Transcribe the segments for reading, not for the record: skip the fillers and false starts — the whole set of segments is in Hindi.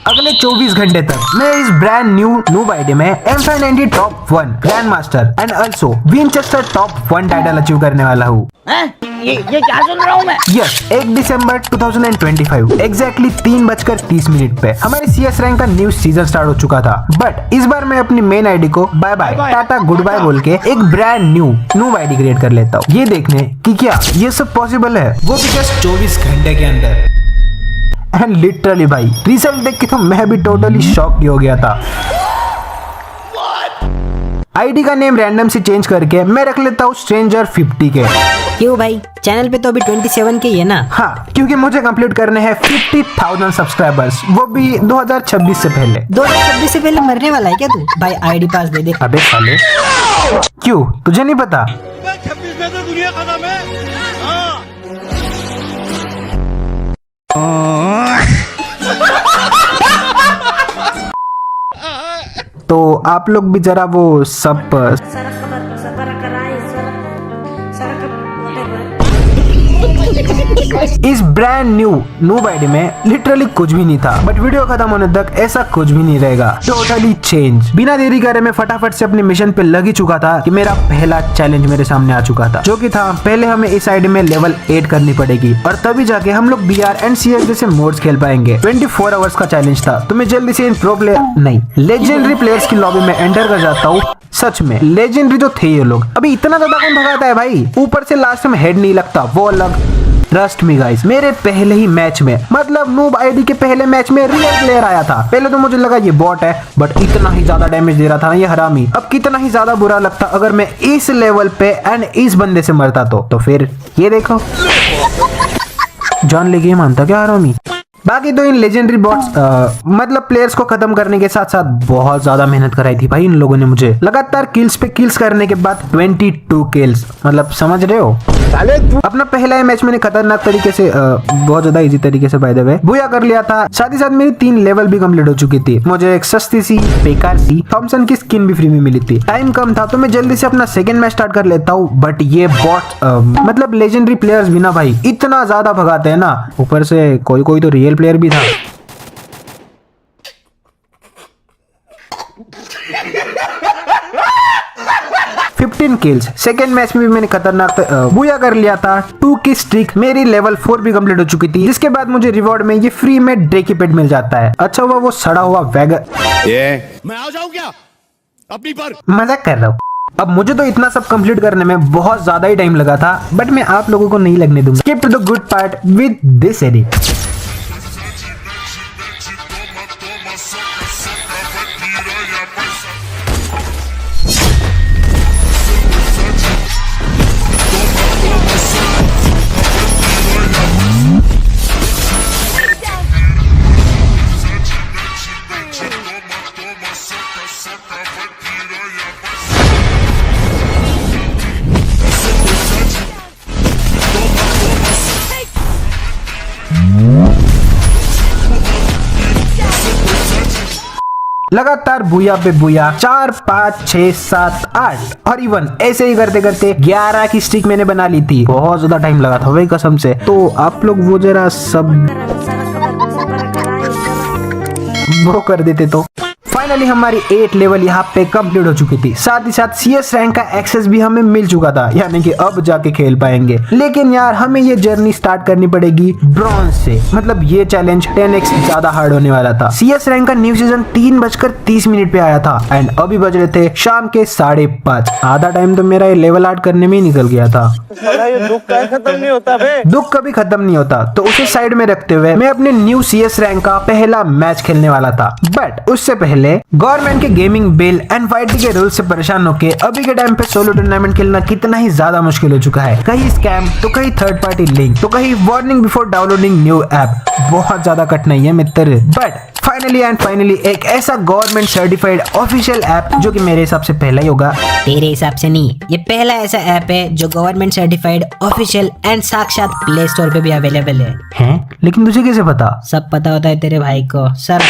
अगले 24 घंटे तक मैं इस ब्रांड न्यू नूब आईडी में M590 top 1 grand master and also Winchester top 1 title achieve करने वाला हूँ। ये क्या सुन रहा हूँ मैं? यस, 1 दिसंबर 2025 एग्जैक्टली 3:30 पे हमारे CS रैंक का न्यू सीजन स्टार्ट हो चुका था। बट इस बार मैं अपनी मेन आईडी को bye bye tata good bye बोल के एक brand new noob ID create कर लेता हूँ, ये देखने कि क्या ये सब पॉसिबल है, वो भी जस्ट 24 घंटे के अंदर। एंड लिटरली भाई रिजल्ट देख के तो मैं भी टोटली शॉक हो गया था। आईडी का नेम रैंडम से चेंज करके मैं रख लेता हूँ स्ट्रेंजर 50 के। क्यों भाई, चैनल पे तो अभी 27 के ही है ना? हाँ, क्योंकि मुझे कंप्लीट करने हैं 50,000 सब्सक्राइबर्स, वो भी 2026 से पहले। 2026 से पहले मरने वाला है क्या तू? भाई आईडी पास दे दे। अबे साले, क्यों तुझे नहीं पता? 26 में तो दुनिया खत्म है। तो आप लोग भी जरा वो सब इस ब्रांड न्यू नूब आईडी में लिटरली कुछ भी नहीं था, बट वीडियो खत्म होने तक ऐसा कुछ भी नहीं रहेगा, टोटली चेंज। बिना देरी करे मैं फटाफट से अपने मिशन पे लग ही चुका था कि मेरा पहला चैलेंज मेरे सामने आ चुका था, जो कि था पहले हमें इस आईडी में लेवल 8 करनी पड़ेगी और तभी जाके हम लोग BR एंड CS जैसे मोड्स खेल पाएंगे। 24 आवर्स का चैलेंज था, तो मैं जल्दी से इन प्रो प्लेयर नहीं लेजेंडरी प्लेयर्स की लॉबी में एंटर कर जाता हूँ। सच में लेजेंडरी तो थे ये लोग, अभी इतना ज्यादा कौन भगाता है भाई, ऊपर से लास्ट में हेड नहीं लगता वो अलग। ट्रस्ट मी गाइस, मेरे पहले ही मैच में, मतलब नूब आईडी के पहले मैच में रियल प्लेयर आया था। पहले तो मुझे लगा ये बॉट है, बट इतना ही ज्यादा डैमेज दे रहा था ना ये हरामी। अब कितना ही ज्यादा बुरा लगता अगर मैं इस लेवल पे एंड इस बंदे से मरता तो फिर ये देखो जान लेके मानता क्या हरामी। बाकी तो इन लेजेंडरी बॉट्स मतलब प्लेयर्स को खत्म करने के साथ साथ बहुत ज्यादा मेहनत कराई थी भाई इन लोगों ने मुझे। लगातार किल्स पे किल्स करने के बाद 22 किल्स, मतलब समझ रहे हो। अपना पहला मैच मैंने खतरनाक तरीके से बहुत ज्यादा इजी तरीके से बाय द वे बुया कर लिया था। साथ ही साथ मेरी 3 लेवल भी कंप्लीट हो चुकी थी। मुझे एक सस्ती सी बेकार सी थॉमसन की स्किन भी फ्री में मिली थी। टाइम कम था तो मैं जल्दी से अपना सेकंड मैच स्टार्ट कर लेता हूँ, बट ये बॉट मतलब लेजेंडरी प्लेयर्स भी ना भाई इतना ज्यादा भगाते हैं ना, ऊपर से कोई कोई तो रियल प्लेयर भी था। किल्स सेकेंड मैच में भी मैंने खतरनाक बुया कर लिया था। 2 की स्ट्रिक मेरी लेवल 4 भी कंप्लीट हो चुकी थी, जिसके बाद मुझे रिवॉर्ड में ये फ्री में ड्रेकी पेट मिल जाता है। अच्छा हुआ वो सड़ा हुआ वैगन। मैं आ जाऊं क्या अपनी पर? मजाक कर रहा हूँ। अब मुझे तो इतना सब कंप्लीट करने में बहुत ज्यादा ही टाइम लगा था, बट मैं आप लोगों को नहीं लगने दूंगा। Skip to the good part with this edit. लगातार बुया पे बुया 4 5 6 7 8 और इवन ऐसे ही करते करते 11 की स्ट्रिक मैंने बना ली थी। बहुत ज्यादा टाइम लगा था भाई कसम से। तो आप लोग वो जरा सब वो कर देते तो। फाइनली हमारी 8 लेवल यहाँ पे कंप्लीट हो चुकी थी। साथ ही साथ CS रैंक का एक्सेस भी हमें मिल चुका था, यानी कि अब जाके खेल पाएंगे। लेकिन यार हमें ये जर्नी स्टार्ट करनी पड़ेगी ब्रॉन्ज से, मतलब ये चैलेंज 10x ज्यादा हार्ड होने वाला था। CS रैंक का न्यू सीजन 3:30 पे आया था एंड अभी बज रहे थे शाम के 5:30। आधा टाइम तो मेरा ये लेवल 8 करने में ही निकल गया था। खत्म नहीं होता बे। दुख कभी खत्म नहीं होता, तो उसे साइड में रखते हुए मैं अपने न्यू CS रैंक का पहला मैच खेलने वाला था। बट उससे पहले गवर्नमेंट के गेमिंग बिल एंड फाइटिंग के रूल से परेशान होकर अभी के टाइम पे सोलो टूर्नामेंट खेलना कितना ही ज्यादा मुश्किल हो चुका है। कहीं स्कैम तो कहीं थर्ड पार्टी लिंक तो कहीं warning before downloading new app, बहुत ज्यादा कठिनाई है मित्र। बट फाइनली एक ऐसा गवर्नमेंट सर्टिफाइड ऑफिशियल ऐप जो कि मेरे हिसाब से पहला ही होगा। तेरे हिसाब से नहीं, ये पहला ऐसा ऐप है जो गवर्नमेंट सर्टिफाइड ऑफिशियल एंड साक्षात प्ले स्टोर पे भी अवेलेबल है। हैं? लेकिन तुझे कैसे पता? सब पता होता है तेरे भाई को सर।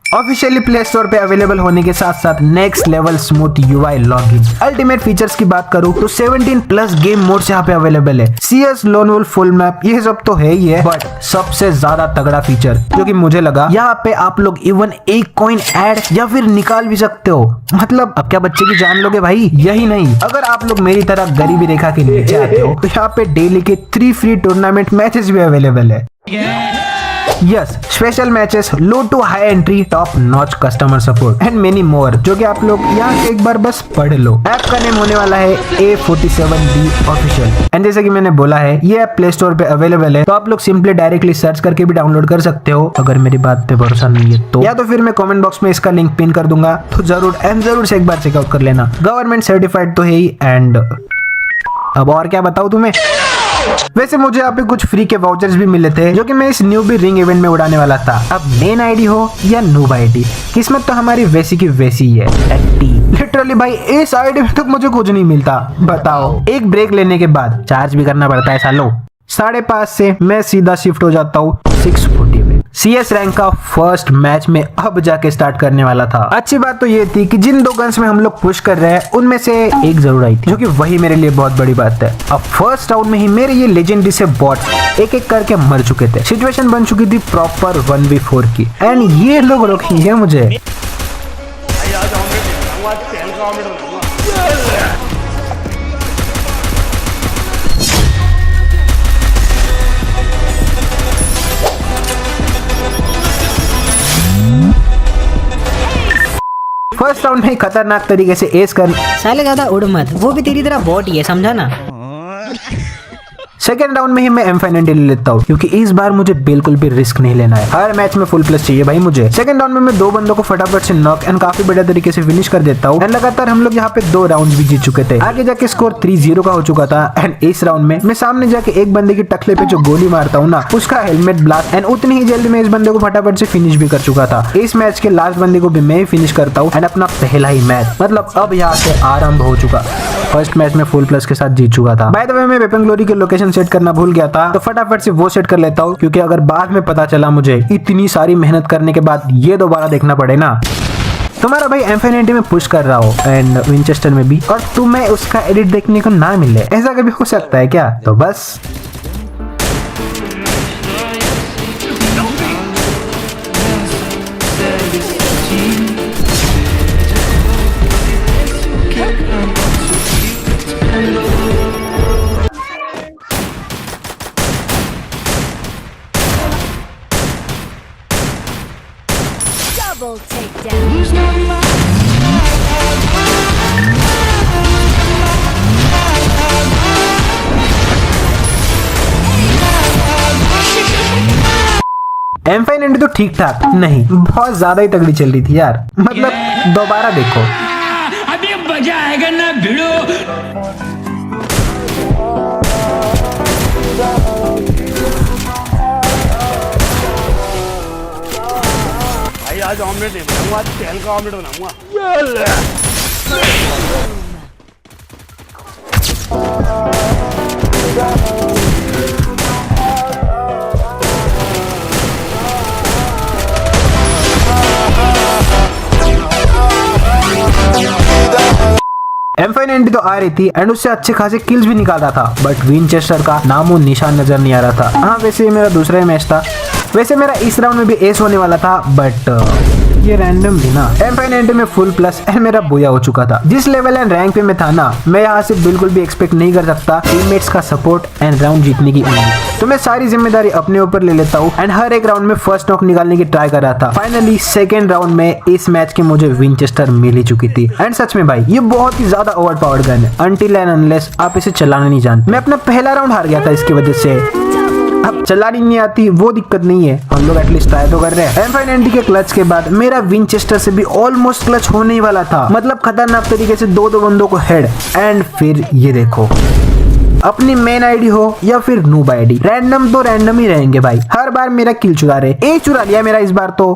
ऑफिशियली प्ले स्टोर पे अवेलेबल होने के साथ साथ next level smooth UI login. Ultimate features की बात करूं तो 17 प्लस गेम मोड्स यहाँ पे अवेलेबल है। CS lone wolf full map ये सब तो है ही है, बट सबसे ज्यादा तगड़ा फीचर जो कि मुझे लगा, यहाँ पे आप लोग इवन एक कॉइन ऐड या फिर निकाल भी सकते हो। मतलब अब क्या बच्चे की जान लोगे भाई। यही नहीं, अगर आप लोग मेरी तरह गरीबी रेखा के नीचे आते हो तो यहाँ पे डेली के 3 फ्री टूर्नामेंट मैचेस भी अवेलेबल है। Yes, special matches, low to high entry, top notch customer support and many more, जो कि आप लोग यहाँ से एक बार बस पढ़ लो। ऐप का नेम होने वाला है A47B ऑफिशियल एंड जैसे कि मैंने बोला है ये ऐप प्ले स्टोर पे अवेलेबल है, तो आप लोग सिंपली डायरेक्टली सर्च करके भी डाउनलोड कर सकते हो। अगर मेरी बात पे भरोसा नहीं है तो, या तो फिर मैं कमेंट बॉक्स में इसका लिंक पिन कर दूंगा, तो जरूर से एक बार चेकआउट कर लेना। गवर्नमेंट सर्टिफाइड तो है ही, एंड अब और क्या बताऊं तुम्हें। वैसे मुझे यहाँ पे कुछ फ्री के वाउचर्स भी मिले थे जो कि मैं इस न्यूबी रिंग इवेंट में उड़ाने वाला था। अब मेन आईडी हो या नूब आईडी, किस्मत तो हमारी वैसी की वैसी ही है। लिटरली भाई इस आईडी में तो मुझे कुछ नहीं मिलता। बताओ, एक ब्रेक लेने के बाद चार्ज भी करना पड़ता है सालो। 5:30 से मैं सीधा शिफ्ट हो जाता हूँ 640 में। CS रैंक का फर्स्ट मैच में अब जाके स्टार्ट करने वाला था। अच्छी बात तो ये थी कि जिन 2 गन्स में हम लोग पुश कर रहे हैं उनमें से एक जरूर आई थी, जो कि वही मेरे लिए बहुत बड़ी बात है। अब फर्स्ट राउंड में ही मेरे ये लेजेंडरी से बॉट्स एक एक करके मर चुके थे। सिचुएशन बन चुकी थी प्रॉपर 1v4 की, एंड ये लोग रोकी है मुझे। फर्स्ट राउंड में खतरनाक तरीके से एस कर, साले ज्यादा उड़ मत, वो भी तेरी तरह बॉट ही है, समझा ना। सेकेंड राउंड में ही मैं M590 ले लेता हूँ, क्योंकि इस बार मुझे बिल्कुल भी रिस्क नहीं लेना है। हर मैच में फुल प्लस चाहिए भाई मुझे। सेकंड राउंड में मैं 2 बंदों को फटाफट से नॉक एंड काफी बढ़िया तरीके से फिनिश कर देता हूँ। एंड लगातार हम लोग यहाँ पे 2 राउंड भी जीत चुके थे। आगे जाके स्कोर 3-0 का हो चुका था। एंड इस राउंड में मैं सामने जाके एक बंदे की टकले पे जो गोली मारता हूँ ना, उसका हेलमेट ब्लास्ट, एंड उतनी ही जल्दी मैं इस बंदे को फटाफट से फिनिश भी कर चुका था। इस मैच के लास्ट बंदे को भी मैं ही फिनिश करता हूँ एंड अपना पहला ही मैच, मतलब अब यहाँ से आरंभ हो चुका। फर्स्ट मैच में फुल प्लस के साथ जीत चुका था। बाय द वे मैं वेपन ग्लोरी के लोकेशन सेट करना भूल गया था, तो फटाफट से वो सेट कर लेता हूँ, क्योंकि अगर बाद में पता चला मुझे इतनी सारी मेहनत करने के बाद ये दोबारा देखना पड़े ना। तुम्हारा भाई M590 में पुश कर रहा हो एंड विंचेस्टर में भी, और तुम्हें उसका एडिट देखने को ना मिले, ऐसा कभी हो सकता है क्या? तो बस Double takedown. M590 तो ठीक ठाक नहीं, बहुत ज्यादा ही तगड़ी चल रही थी यार। मतलब दोबारा देखो। अभी मजा आएगा ना भिड़ो। भाई आज ऑमलेट नहीं बनाऊंगा, आज तेल का ऑमलेट बनाऊंगा। M590 तो आ रही थी एंड उससे अच्छे खासे किल्स भी निकाला था, बट विंचेस्टर का नामो निशान नजर नहीं आ रहा था। हाँ, वैसे ये मेरा दूसरा ही मैच था। वैसे मेरा इस राउंड में भी एस होने वाला था, बट ये रैंडम थी ना। M590 में फुल प्लस एंड मेरा बोया हो चुका था। जिस लेवल एंड रैंक पे मैं था ना, मैं यहाँ से बिल्कुल भी एक्सपेक्ट नहीं कर सकता टीममेट्स का सपोर्ट एंड राउंड जीतने की उम्मीद। तो मैं सारी जिम्मेदारी अपने ऊपर ले लेता हूँ एंड हर एक राउंड में फर्स्ट नॉक निकालने की ट्राई कर रहा था। फाइनली सेकेंड राउंड में इस मैच की मुझे विंचेस्टर मिल ही चुकी थी। एंड सच में भाई ये बहुत ही ज्यादा ओवर पावर्ड गन है, अनटिल एंड अनलेस आप इसे चलाना नहीं जानते। मैं अपना पहला राउंड हार गया था इसकी वजह से। अब चलानी नहीं आती वो दिक्कत नहीं है, हम लोग एटलीस्ट ट्राई तो कर रहे हैं। M590 के क्लच के बाद मेरा विंचेस्टर से भी ऑलमोस्ट क्लच होने ही वाला था, मतलब खतरनाक तरीके से 2 बंदों को हेड। एंड फिर ये देखो, अपनी मेन आईडी हो या फिर नूब आईडी, रैंडम तो रैंडम ही रहेंगे भाई। हर बार मेरा किल चुरा रहे, एक चुरा लिया मेरा इस बार तो।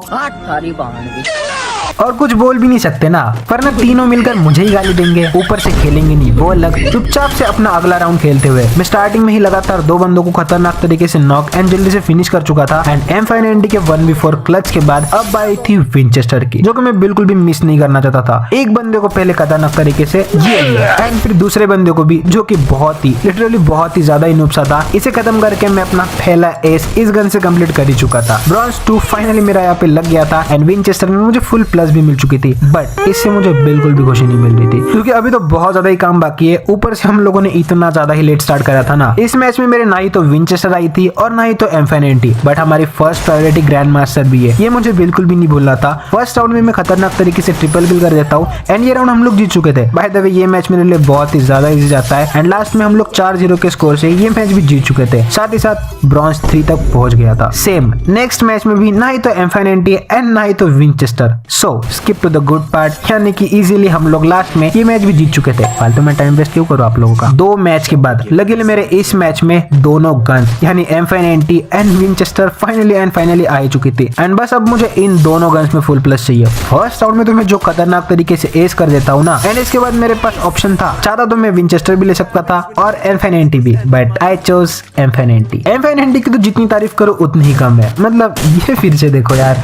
और कुछ बोल भी नहीं सकते ना, वरना तीनों मिलकर मुझे ही गाली देंगे, ऊपर से खेलेंगे नहीं वो अलग। चुपचाप से अपना अगला राउंड खेलते हुए मैं स्टार्टिंग में ही लगातार 2 बंदों को खतरनाक तरीके से नॉक एंड जल्दी से फिनिश कर चुका था। एंड M590 के 1v4 क्लच के बाद अब आई थी विंचेस्टर की, जो कि मैं बिल्कुल भी मिस नहीं करना चाहता था। एक बंदे को पहले खतरनाक तरीके से ये लिया एंड फिर दूसरे बंदे को भी, जो कि बहुत ही लिटरली बहुत ही ज्यादा ही नुबसा था। इसे खत्म करके मैं अपना पहला एस इस गन से कंप्लीट कर ही चुका था। ब्रॉन्ज 2 फाइनली मेरा यहाँ पे लग गया था एंड विंचेस्टर में मुझे फुल प्लस भी मिल चुकी थी, बट इससे मुझे बिल्कुल भी खुशी नहीं मिल रही थी, क्योंकि अभी तो बहुत ज्यादा ही काम बाकी है। ऊपर से हम लोगों ने इतना ज्यादा ही लेट स्टार्ट करा था ना। इस मैच में मेरे ना ही तो विंचेस्टर आई थी और ना ही तो M590, बट हमारी फर्स्ट प्रायोरिटी ग्रैंड मास्टर भी है, ये मुझे बिल्कुल भी नहीं भूलना था। फर्स्ट राउंड में मैं खतरनाक तरीके से ट्रिपल किल कर देता हूँ एंड ये राउंड हम लोग जीत चुके थे। बाय द वे ये मैच मेरे लिए बहुत ही ज्यादा इजी जाता है एंड लास्ट में हम लोग 4-0 के स्कोर से ये मैच भी जीत चुके थे, साथ ही साथ ब्रॉन्ज 3 तक पहुंच गया था। सेम नेक्स्ट मैच में भी ना ही तो M590 एंड ना ही तो Winchester. So skip to the good part, यानी कि इजीली हम लोग लास्ट में ये मैच भी जीत चुके थे। फालतू में टाइम वेस्ट क्यों करो आप लोगों का। 2 मैच के बाद लगे मेरे इस मैच में दोनों गन्स यानी M590 एंड विंचेस्टर फाइनली आ चुकी थी एंड बस अब मुझे इन दोनों गन्स में फुल प्लस चाहिए। फर्स्ट राउंड में तो मैं जो खतरनाक तरीके से एस कर देता हूँ ना, एंड इसके बाद मेरे पास ऑप्शन था, चाहता तो मैं विंचेस्टर भी ले सकता था और M590 भी, but I chose M590। M590 की तो जितनी तारीफ करो उतनी ही कम है। मतलब ये फिर से देखो यार,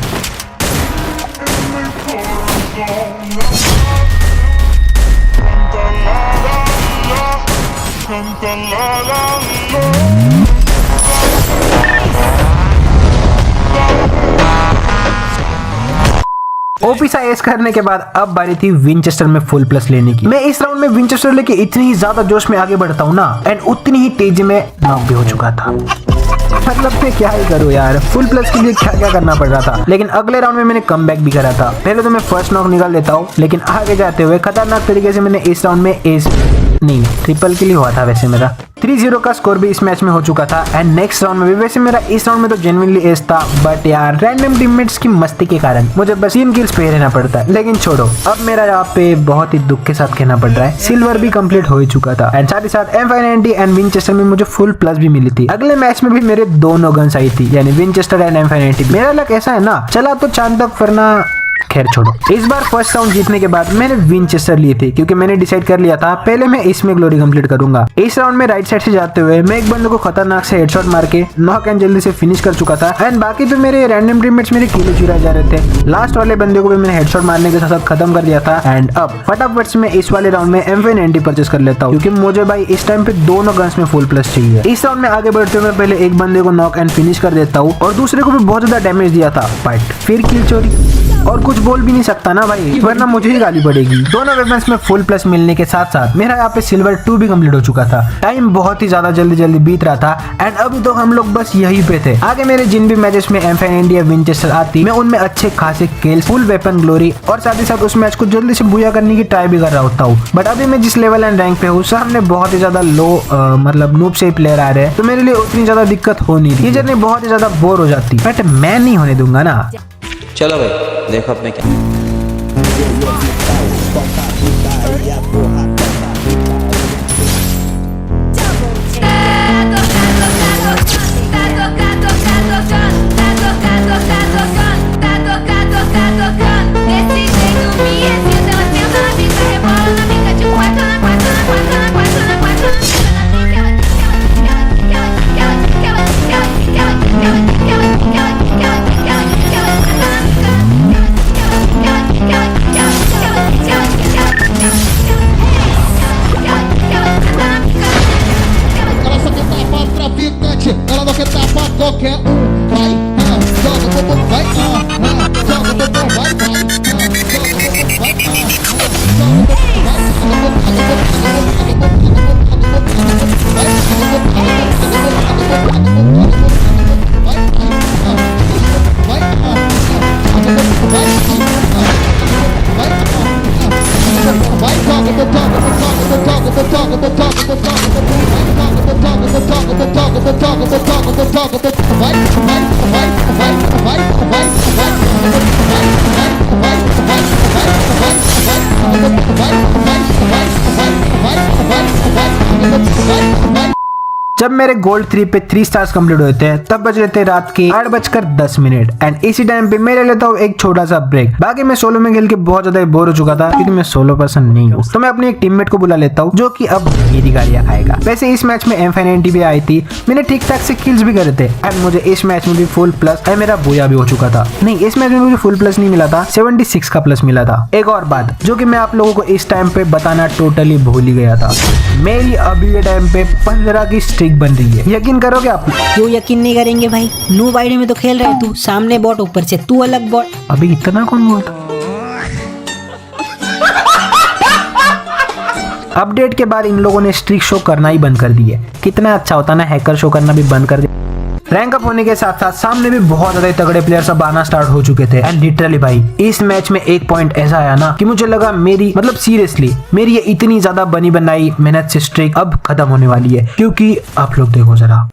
ओपी सा एस करने के बाद अब बारी थी विंचेस्टर में फुल प्लस लेने की। मैं इस राउंड में विंचेस्टर लेके इतनी ही ज्यादा जोश में आगे बढ़ता हूँ ना, एंड उतनी ही तेजी में नॉक भी हो चुका था। मतलब मैं क्या ही करूँ यार, फुल प्लस के लिए क्या क्या करना पड़ रहा था। लेकिन अगले राउंड में मैंने कमबैक भी करा था। पहले तो मैं फर्स्ट नॉक निकाल लेता हूँ, लेकिन आगे जाते हुए खतरनाक तरीके से मैंने इस राउंड में एस नहीं ट्रिपल के लिए हुआ था वैसे मेरा 3-0 का स्कोर भी इस मैच में हो चुका था। एंड नेक्स्ट राउंड में भी वैसे मेरा इस राउंड में तो जेन्युइनली एस था, बट यार रैंडम टीममेट्स की मस्ती के कारण मुझे बस 3 किल्स पे रहना पड़ता है। लेकिन छोड़ो, अब मेरा यहाँ पे बहुत ही दुख के साथ कहना पड़ रहा है, सिल्वर भी कंप्लीट हो ही चुका था एंड साथ ही साथ M590 एंड विंचेस्टर में मुझे फुल प्लस भी मिली थी। अगले मैच में भी मेरे दोनों गन्स आई थी, यानी विंचेस्टर एंड M590। मेरा लक ऐसा है ना, चला तो चांद तक वरना खैर छोड़ो। इस बार फर्स्ट राउंड जीतने के बाद मैंने विंचेस्टर लिए थे, क्योंकि मैंने डिसाइड कर लिया था पहले मैं इसमें ग्लोरी कंप्लीट करूंगा। इस राउंड में राइट साइड से जाते हुए मैं एक बंदे को खतरनाक से हेडशॉट मार के नॉक एंड जल्दी से फिनिश कर चुका था एंड बाकी तो मेरे रैंडम टीममेट्स मेरे किल चुरा जा रहे थे। लास्ट वाले बंदे को भी मैंने हेडशॉट मारने के साथ खत्म कर दिया था एंड अब फटाफट से मैं इस वाले राउंड में M590 परचेस कर लेता हूँ, क्योंकि मुझे भाई इस टाइम पे दोनों गन्स में फुल प्लस चाहिए। इस राउंड में आगे बढ़ते हुए पहले एक बंदे को नॉक एंड फिनिश कर देता हूँ और दूसरे को भी बहुत ज्यादा डैमेज दिया था, बट फिर किल चोरी और कुछ बोल भी नहीं सकता ना भाई, वरना मुझे ही गाली पड़ेगी। दोनों वेपन्स में फुल प्लस मिलने के साथ साथ मेरा यहाँ पे सिल्वर 2 भी कंप्लीट हो चुका था। टाइम बहुत ही ज्यादा जल्दी बीत रहा था एंड अभी तो हम लोग बस यहीं पे थे। आगे मेरे जिन भी मैचेस में M590 या विंचेस्टर आती, मैं उनमें अच्छे खासे किल्स, फुल वेपन ग्लोरी और साथ ही साथ उस मैच को जल्दी से बुया करने की ट्राई भी कर रहा होता हूँ। बट अभी मैं जिस लेवल एंड रैंक पे हूँ, सामने बहुत ही ज्यादा लो मतलब नूब से प्लेयर आ रहे हैं, तो मेरे लिए उतनी ज्यादा दिक्कत हो नहीं रही। ये जर्नी बहुत ही ज्यादा बोर हो जाती, बट मैं नहीं होने दूंगा ना। चलो भाई देखो अपने क्या ela não quer tapar qualquer vai, joga o bumbum, vai, joga o bumbum, vai, joga o bumbum, vai, जब मेरे गोल्ड 3 पे 3 स्टार्स कंप्लीट हुए थे तब बज रहे थे रात के 8:10 एंड इसी टाइम पे मैं ले लेता हूँ एक छोटा सा ब्रेक। बाकी मैं सोलो में खेल के बहुत ज्यादा बोर हो चुका था क्योंकि मैं सोलो पर्सन नहीं हूँ, तो मैं अपने एक टीममेट को बुला लेता हूँ जो कि अब मेरी गाड़ी आएगा। वैसे इस मैच में M590 भी आई थी, मैंने ठीक ठाक से किल्स भी करे थे एंड मुझे इस मैच में भी फुल प्लस है, मेरा बोया भी हो चुका था। नहीं, इस मैच में मुझे फुल प्लस नहीं मिला था, 76 का प्लस मिला था। एक और बात जो कि मैं आप लोगों को इस टाइम पे बताना टोटली भूल ही गया था, मेरी अभी के टाइम पे 15 की स्ट्रिक बन रही है। यकीन करोगे आप? क्यों यकीन नहीं करेंगे भाई, नूब आईडी में तो खेल रहे तू, सामने बॉट ऊपर से तू अलग बॉट। अभी इतना कौन बोलता? अपडेट के बाद इन लोगों ने स्ट्रिक शो करना ही बंद कर दी है। कितना अच्छा होता ना हैकर शो करना भी बंद कर दिया। रैंक अप होने के साथ साथ सामने भी बहुत ज्यादा तगड़े प्लेयर्स अब आना स्टार्ट हो चुके थे एंड लिटरली भाई इस मैच में एक पॉइंट ऐसा आया ना कि मुझे लगा मेरी मतलब सीरियसली मेरी ये इतनी ज्यादा बनी बनाई मेहनत से स्ट्रिक अब खत्म होने वाली है। क्योंकि आप लोग देखो जरा,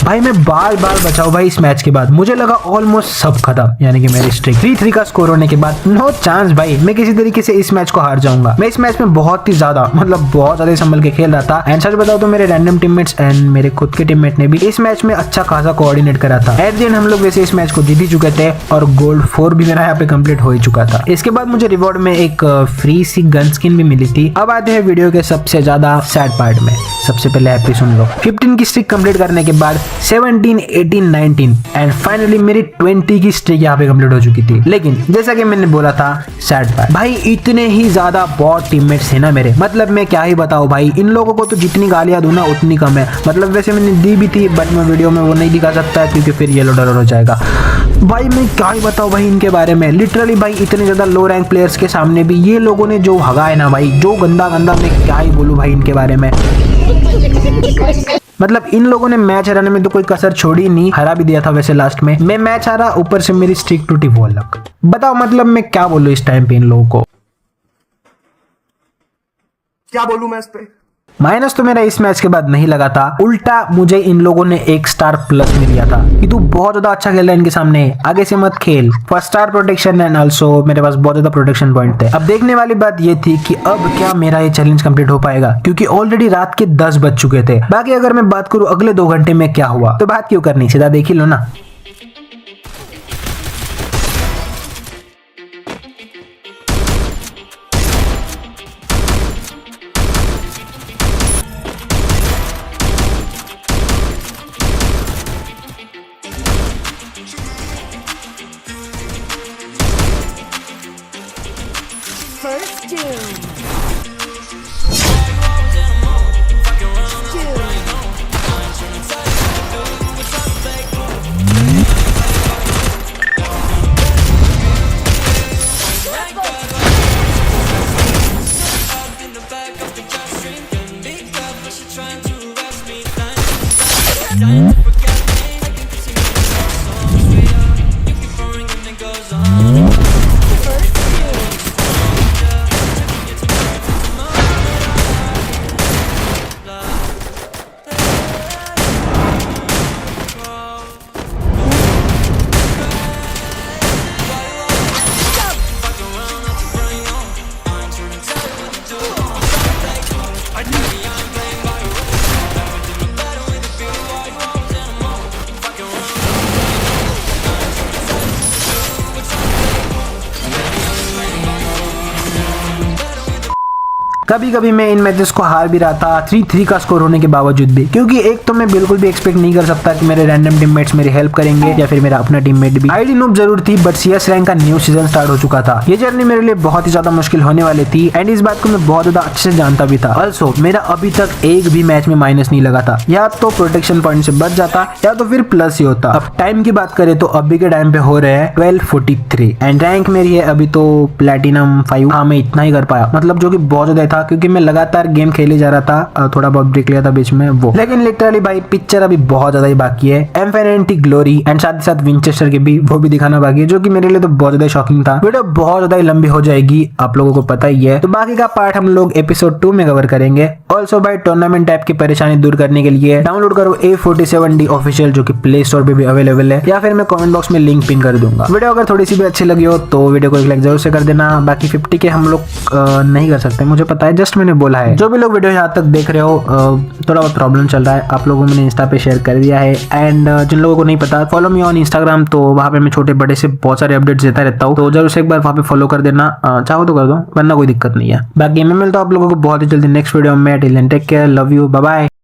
भाई मैं बाल बचाओ भाई। इस मैच के बाद मुझे लगा ऑलमोस्ट सब खत्म, यानी कि मेरी स्ट्रिक 3-3 का स्कोर होने के बाद नो चांस भाई मैं किसी तरीके से इस मैच को हार जाऊंगा। मैं इस मैच में बहुत ही ज्यादा बहुत ज्यादा संभल के खेल रहा था एंड सच बताओ तो मेरे रैंडम टीममेट्स एंड मेरे खुद के टीममेट ने भी इस मैच में अच्छा खासा कोऑर्डिनेट करा था। एट द एंड हम लोग वैसे इस मैच को जीत ही चुके थे और गोल्ड 4 भी मेरा यहाँ पे कंप्लीट हो ही चुका था। इसके बाद मुझे रिवॉर्ड में एक फ्री सी गन स्किन भी मिली थी। अब आते हैं वीडियो के सबसे ज्यादा सैड पार्ट में। सबसे पहले हैप्पी सुन लो। 15 की स्ट्रिक कंप्लीट करने के बाद 17, 18, 19 एंड फाइनली मेरी 20 की स्ट्रिक यहाँ पे कंप्लीट हो चुकी थी। लेकिन जैसा कि मैंने बोला था सैड पार्ट, भाई इतने ही ज्यादा बॉट टीममेट्स है ना मेरे, मतलब मैं क्या ही बताऊं भाई। इन लोगों को तो जितनी गालियां दूं ना उतनी कम है। मतलब वैसे मैंने दी भी थी बट मैं वीडियो में वो नहीं दिखा सकता है क्योंकि फिर येलो डर हो जाएगा। भाई मैं क्या ही बताऊं भाई इनके बारे में। लिटरली भाई इतने ज्यादा लो रैंक प्लेयर्स के सामने भी ये लोगों ने जो भगा है ना भाई, जो गंदा मैं क्या ही बोलूं भाई इनके बारे में। मतलब इन लोगों ने मैच हराने में तो कोई कसर छोड़ी नहीं, हरा भी दिया था वैसे लास्ट में। मैं मैच हारा, ऊपर से मेरी स्ट्रिक टूटी वो अलग। बताओ मतलब मैं क्या बोलूं इस टाइम पे इन लोगों को, क्या बोलूं मैं इस पे। माइनस तो मेरा इस मैच के बाद नहीं लगा था, उल्टा मुझे इन लोगों ने 1 स्टार प्लस मिल गया था कि तू बहुत ज्यादा अच्छा खेल रहा है इनके सामने, आगे से मत खेल। 1 स्टार प्रोटेक्शन एंड ऑल्सो मेरे पास बहुत ज्यादा प्रोटेक्शन पॉइंट थे। अब देखने वाली बात ये थी कि अब क्या मेरा ये चैलेंज कंप्लीट हो पाएगा, क्योंकि ऑलरेडी रात के 10 बज चुके थे। बाकी अगर मैं बात करूं अगले 2 घंटे में क्या हुआ, तो बात क्यों करनी, सीधा देख ही लो ना। First doom. Doom. कभी कभी मैं इन मैचेस को हार भी रहा था 3-3 का स्कोर होने के बावजूद भी, क्योंकि एक तो मैं बिल्कुल भी एक्सपेक्ट नहीं कर सकता कि मेरे रैंडम टीममेट्स मेरी हेल्प करेंगे या फिर मेरा अपना टीममेट भी। आईडी नूब जरूर थी बट CS रैंक का न्यू सीजन स्टार्ट हो चुका था। ये जर्नी मेरे लिए बहुत ही ज्यादा मुश्किल होने वाली थी एंड इस बात को मैं बहुत ज्यादा अच्छे से जानता भी था। ऑल्सो मेरा अभी तक एक भी मैच में माइनस नहीं लगा था, या तो प्रोटेक्शन पॉइंट से बच जाता या तो फिर प्लस ही होता। अब टाइम की बात करें तो अभी के टाइम पे हो रहे हैं 12:43 एंड रैंक मेरी है अभी तो प्लैटिनम 5। हाँ मैं इतना ही कर पाया, मतलब जो कि बहुत ज्यादा था क्योंकि मैं लगातार गेम खेले जा रहा था, थोड़ा बहुत ब्रेक लिया था बीच में वो। लेकिन लिटरली भाई पिक्चर अभी बहुत ज्यादा ही बाकी है। M590 ग्लोरी एंड साथ ही साथ विंचेस्टर की भी वो भी दिखाना बाकी है, जो कि मेरे लिए तो बहुत ज्यादा शॉकिंग था। वीडियो बहुत ज्यादा ही लंबी हो जाएगी, आप लोगों को पता ही है, तो बाकी का पार्ट हम लोग एपिसोड 2 में कवर करेंगे। ऑल्सो भाई टूर्नामेंट टाइप की परेशानी दूर करने के लिए डाउनलोड करो A47D ऑफिशियल, जो कि प्ले स्टोर पे भी अवेलेबल है, या फिर मैं कमेंट बॉक्स में लिंक पिन कर दूंगा। वीडियो अगर थोड़ी सी भी अच्छी लगी हो तो वीडियो को एक लाइक जरूर से कर देना। बाकी 50 के हम लोग नहीं कर सकते, मुझे पता है, जस्ट मैंने बोला है। जो भी लोग वीडियो यहाँ तक देख रहे हो, थोड़ा बहुत प्रॉब्लम चल रहा है, आप लोगों ने इंस्टा पे शेयर कर दिया है एंड जिन लोगों को नहीं पता फॉलो मी ऑन इंस्टाग्राम, तो वहाँ पे मैं छोटे बड़े से बहुत सारे अपडेट्स देता रहता हूँ, तो जरूर से एक बार वहाँ पे फॉलो कर देना, चाहो तो कर दो वरना कोई दिक्कत नहीं है। बाकी मैं मिलता हूँ आप लोगों को बहुत ही जल्दी नेक्स्ट वीडियो में। Till then take care, love you, bye bye.